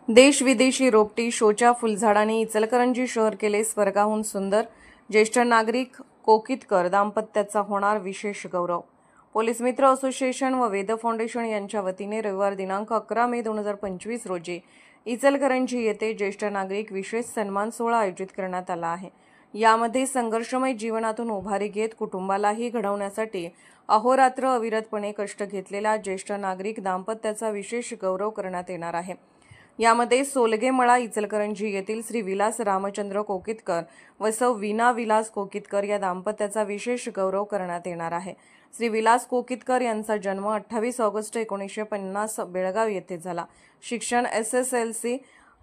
देश विदेशी रोपटी शोच्या फुलझाडांनी इचलकरंजी शहर केले स्वर्गाहून सुंदर। ज्येष्ठ नागरिक कोकितकर दाम्पत्याचा होणार विशेष गौरव। पोलीस मित्र असोसिएशन व वेद फाउंडेशन यांच्या वतीने रविवार दिनांक 11 मे 2025 रोजी इचलकरंजी येथे ज्येष्ठ नागरिक विशेष सन्मान सोहळा आयोजित करण्यात आला आहे। यामध्ये संघर्षमय जीवनातून उभारी घेत कुटुंबालाही घडवण्यासाठी अहोरात्र अविरतपणे कष्ट घेतलेल्या ज्येष्ठ नागरिक दाम्पत्याचा विशेष गौरव करण्यात येणार आहे। यामध्ये सोलगेमळा इचलकरंजी येथील श्री विलास रामचंद्र कोकितकर व सौ वीणा विलास कोकितकर या दाम्पत्याचा विशेष गौरव करण्यात येणार आहे। श्री विलास कोकितकर यांचा जन्म 28 ऑगस्ट 1950 बेळगाव येथे झाला। शिक्षण SSLC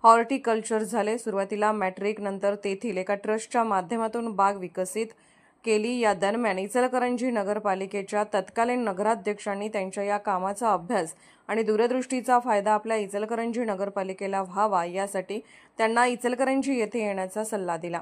हॉर्टिकल्चर झाले। सुरुवातीला मॅट्रिक नंतर तेथील एका ट्रस्टच्या माध्यमातून बाग विकसित केली। या दरम्यान इचलकरंजी नगरपालिकेच्या तत्कालीन नगराध्यक्षांनी त्यांच्या या कामाचा अभ्यास आणि दूरदृष्टीचा फायदा आपल्या इचलकरंजी नगरपालिकेला व्हावा यासाठी त्यांना इचलकरंजी येथे येण्याचा सल्ला दिला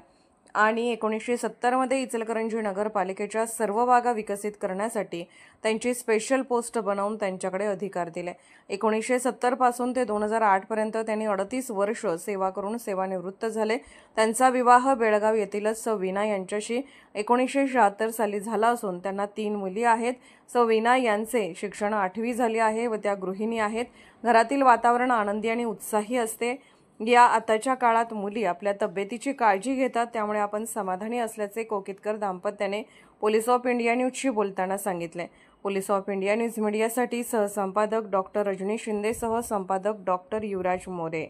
आणि 1970 मध्ये इचलकरंजी नगरपालिकेच्या सर्व बागा विकसित करण्यासाठी त्यांची स्पेशल पोस्ट बनवून त्यांच्याकडे अधिकार दिले। 1970 पासून ते 2008 पर्यंत त्यांनी 38 वर्ष सेवा करून सेवानिवृत्त झाले। त्यांचा विवाह बेळगाव येथीलच सौ वीणा यांच्याशी 1976 साली झाला असून त्यांना 3 मुली आहेत। सौ वीणा यांचे शिक्षण 8वी झाले आहे व त्या गृहिणी आहेत। घरातील वातावरण आनंदी आणि उत्साही असते। या आताच्या काळात मुली आपल्या तब्येतीची काळजी घेतात, त्यामुळे आपण समाधानी असल्याचे कोकितकर दाम्पत्याने पोलीस ऑफ इंडिया न्यूजशी बोलताना सांगितले। पोलीस ऑफ इंडिया न्यूज मीडियासाठी सहसंपादक डॉक्टर रजनी शिंदे सह संपादक डॉक्टर युवराज मोरे।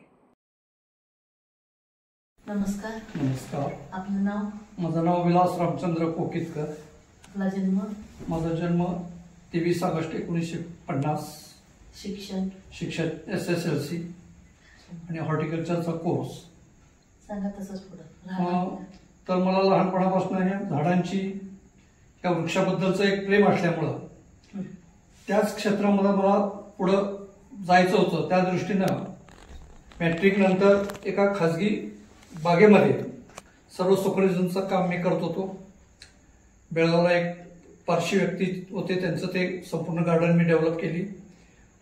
नमस्कार। नमस्कार। आपलं नाव? माझं नाव विलास रामचंद्र कोकितकर। आपला जन्म? माझा जन्म 23 ऑगस्ट 1950। शिक्षण SSLC आणि हॉर्टिकल्चरचा कोर्स। सांगा तसंच पुढे। तर मला लहानपणापासून या झाडांची या वृक्षाबद्दलचं एक प्रेम असल्यामुळं त्याच क्षेत्रामध्ये मला पुढे जायचं होतं। त्या दृष्टीनं मॅट्रिक नंतर एका खाजगी बागेमध्ये सर्व सुपरविजनचं काम मी करत होतो। बेळगावला एक पारशी व्यक्ती होते, त्यांचं ते संपूर्ण गार्डन मी डेव्हलप केली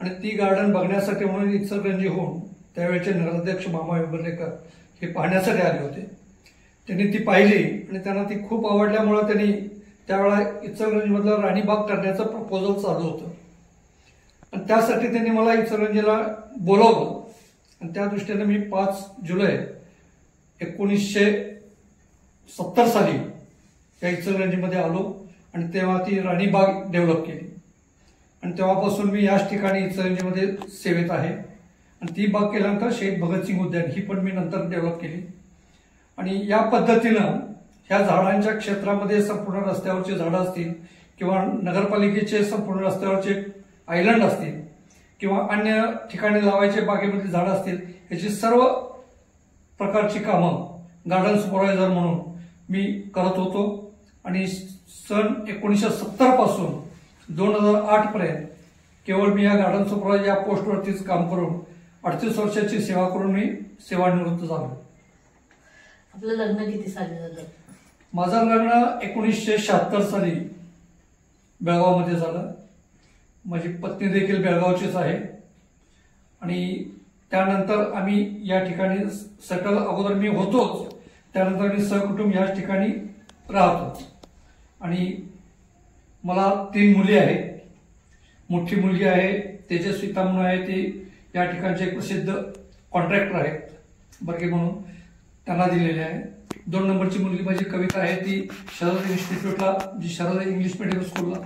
आणि ती गार्डन बघण्यासाठी म्हणून इचलकरंजी होऊन त्यावेळेचे नगराध्यक्ष मामा विबर्लेकर हे पाहण्यासाठी आले होते। त्यांनी ती पाहिली आणि त्यांना ती खूप आवडल्यामुळे त्यांनी त्यावेळेला इचलकरंजीमधला राणीबाग करण्याचं प्रपोजल चालू होतं आणि त्यासाठी त्यांनी मला इचलकरंजीला बोलावलं आणि त्या दृष्टीने मी 5 जुलै 1970 साली त्या इचलकरंजीमध्ये आलो आणि तेव्हा ती राणीबाग डेव्हलप केली आणि तेव्हापासून मी याच ठिकाणी इचलकरंजीमध्ये सेवेत आहे। आणि ती बाग केल्यानंतर शहीद भगतसिंग उद्यान ही पण मी नंतर डेव्हलप केली आणि या पद्धतीनं ह्या झाडांच्या क्षेत्रामध्ये संपूर्ण रस्त्यावरची झाडं असतील किंवा नगरपालिकेचे संपूर्ण रस्त्यावरचे आयलंड असतील किंवा अन्य ठिकाणी लावायचे बागेमधली झाडं असतील, याची सर्व प्रकारची कामं गार्डन सुपरवायझर म्हणून मी करत होतो आणि सन 1970 पासून 2008 पर्यंत केवळ मी या गार्डन सुपरवायझर या पोस्टवरतीच काम करून 38 वर्षाची सेवा करून मी सेवानिवृत्त झालो। आपलं लग्न किती साली झालं? माझं लग्न 1976 साली बेळगावमध्ये झालं। माझी पत्नी देखील बेळगावचीच आहे आणि त्यानंतर आम्ही या ठिकाणी सेटल, अगोदर मी होतोच, त्यानंतर मी सहकुटुंब याच ठिकाणी राहतो आणि मला 3 मुली आहेत। मोठी मुलगी आहे तेजस्विता म्हणून आहे, ती या ठिकाणचे एक प्रसिद्ध कॉन्ट्रॅक्टर आहेत बर्गे म्हणून, त्यांना दिलेले आहे। 2 नंबरची मुलगी माझी कविता आहे, ती शरद इन्स्टिट्यूटला जी शरद इंग्लिश मीडियम स्कूलला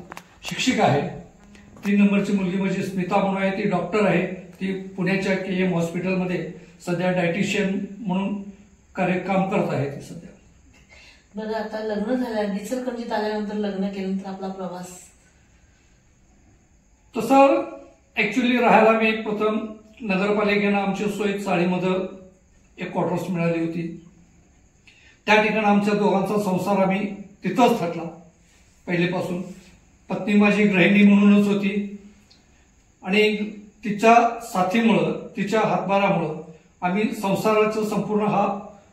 शिक्षिका आहे। 3 नंबरची मुलगी माझी स्मिता म्हणून आहे, ती डॉक्टर आहे, ती पुण्याच्या KM हॉस्पिटलमध्ये सध्या डायटिशियन म्हणून काम करत आहे ती सध्या। बरं, आता लग्न झालं, इचलकरंजीत आल्यानंतर लग्न केल्यानंतर आपला प्रवास? तसं ऍक्च्युली राहायला मी प्रथम नगरपालिकेनं आमची सोय चाळीमध्ये एक क्वार्टर्स मिळाली होती। त्या ठिकाणी आमच्या दोघांचा संसार आम्ही तिथंच थकला पहिलेपासून। पत्नी माझी गृहिणी म्हणूनच होती आणि तिच्या साथीमुळं, तिच्या हातभारामुळं आम्ही संसाराचं संपूर्ण हा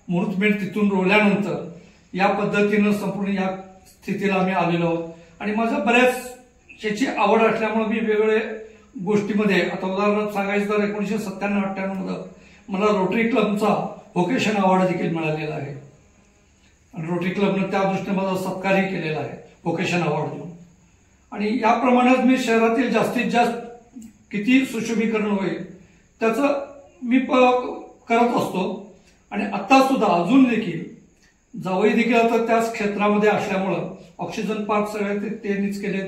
मुहूर्तमेढ तिथून रोवल्यानंतर या पद्धतीनं संपूर्ण या स्थितीला आम्ही आलेलो आहोत आणि माझं बऱ्याच याची आवड असल्यामुळे मी वेगवेगळे गोष्टीमध्ये, आता उदाहरणार्थ सांगायचं तर 1997-98 मध्ये मला रोटरी क्लबचा व्होकेशन अवॉर्ड देखील मिळालेला आहे आणि रोटरी क्लबनं त्या दृष्टीने माझा सत्कारही केलेला आहे व्होकेशन अवॉर्ड देऊन. आणि याप्रमाणेच मी शहरातील जास्तीत जास्त किती सुशोभीकरण होईल त्याचं मी करत असतो. आणि आता सुद्धा अजून देखील जावई देखील आता त्याच क्षेत्रामध्ये असल्यामुळं ऑक्सिजन पार्क सगळे त्यांनीच केले.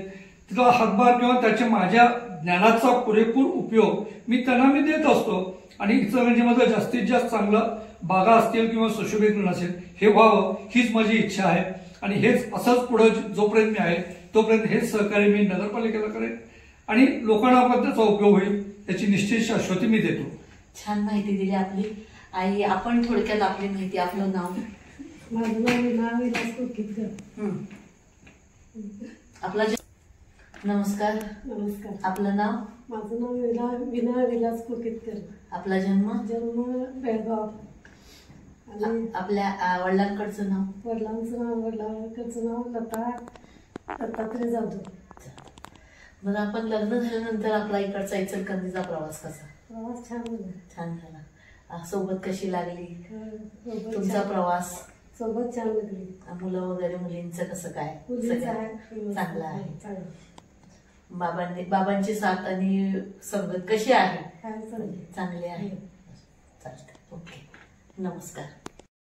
तिथला हातभार किंवा त्याच्या माझ्या ज्ञानाचा पुरेपूर उपयोग मी त्यांना देत असतो. आणि इचलकरंजीमध्ये जास्तीत जास्त चांगलं बागा असतील किंवा सुशोभीकरण असेल हे व्हावं हीच माझी इच्छा आहे. आणि हेच असंच पुढे जोपर्यंत मी आहे तोपर्यंत हेच सहकार्य मी नगरपालिकेला करेन आणि लोकांना पण त्याचा उपयोग होईल याची निश्चित शाश्वती मी देतो. छान माहिती दिली आपली आई. आपण थोडक्यात आपली माहिती, आपलं नाव. माझं नाव विना विलास कोकीतकर. आपला नमस्कार. नमस्कार. आपलं नाव? माझं नाव विना विलास कोकीतकर. आपला जन्म? जन्म बेळगाव. आणि आपल्या वडिलांकडचं नाव? वडिलांकडचं नाव लता दत्तात्रय जाधव. बरं, आपण लग्न झाल्यानंतर आपला इकडचा इचलकरंजीचा प्रवास कसा? प्रवास छान झाला. छान झाला. सोबत कशी लागली तुमचा छान. प्रवास? सोबत छान लागली. मुलं वगैरे, मुलींचं कसं काय? चांगलं आहे. बाबांची साथ आणि संगत कशी आहे? चांगली चांगली आहे. चालतंय. ओके. नमस्कार.